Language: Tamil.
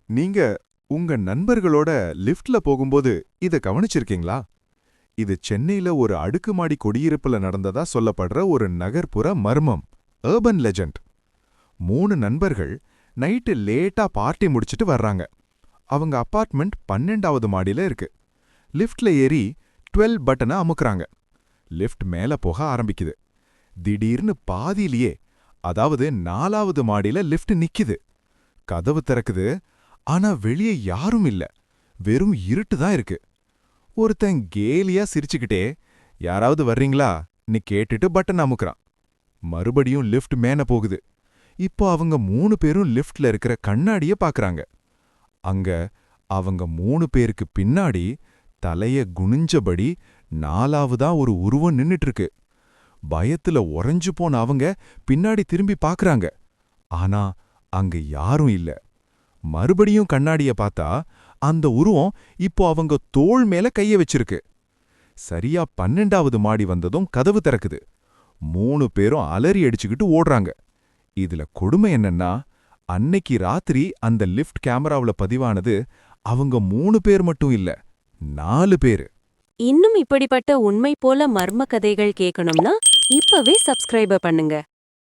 நீங்க உங்க நண்பர்களோட லிஃப்ட்ல போகும்போது இத கவனிச்சிருக்கீங்களா? இது சென்னையில ஒரு அடுக்குமாடி குடியிருப்புல நடந்ததா சொல்லப்படுற ஒரு நகர்ப்புற மர்மம், அர்பன் லெஜண்ட். 3 நண்பர்கள் நைட்டு லேட்டா பார்ட்டி முடிச்சிட்டு வர்றாங்க. அவங்க அபார்ட்மெண்ட் 12வது மாடியில இருக்கு. லிஃப்ட்ல ஏறி 12 பட்டனை அமுக்குறாங்க. லிஃப்ட் மேல போக ஆரம்பிக்குது. திடீர்னு பாதியிலேயே, அதாவது 4வது மாடியில லிஃப்ட் நிக்குது. கதவு திறக்குது. ஆனா வெளியே யாரும் இல்ல. வெறும் இருட்டு தான் இருக்கு. ஒருத்தன் கேலியா சிரிச்சுக்கிட்டே, யாராவது வர்றீங்களா ன்னு கேட்டுட்டு பட்டன் அமுக்குறான். மறுபடியும் லிஃப்ட் மேல போகுது. இப்போ அவங்க 3 பேரும் லிஃப்ட்ல இருக்கிற கண்ணாடிய பாக்குறாங்க. அங்க அவங்க 3 பேருக்கு பின்னாடி தலைய குனிஞ்சபடி 4வதா ஒரு உருவம் நின்னுட்டு இருக்கு. பயத்துல உறைஞ்சு போன அவங்க பின்னாடி திரும்பி பாக்குறாங்க. ஆனா அங்க யாரும் இல்ல. மறுபடியும் கண்ணாடிய பார்த்தா அந்த உருவம் இப்போ அவங்க தோள் மேல கைய வச்சிருக்கு. சரியா 12வது மாடி வந்ததும் கதவு திறக்குது. 3 பேரும் அலறி அடிச்சுக்கிட்டு ஓடுறாங்க. இதுல கொடுமை என்னன்னா, அன்னைக்கு ராத்திரி அந்த லிஃப்ட் கேமராவுல பதிவானது அவங்க 3 பேர் மட்டும் இல்ல, 4 பேரு. இன்னும் இப்படிப்பட்ட உண்மை போல மர்ம கதைகள் கேட்கணும்னா இப்பவே சப்ஸ்கிரைபர் பண்ணுங்க.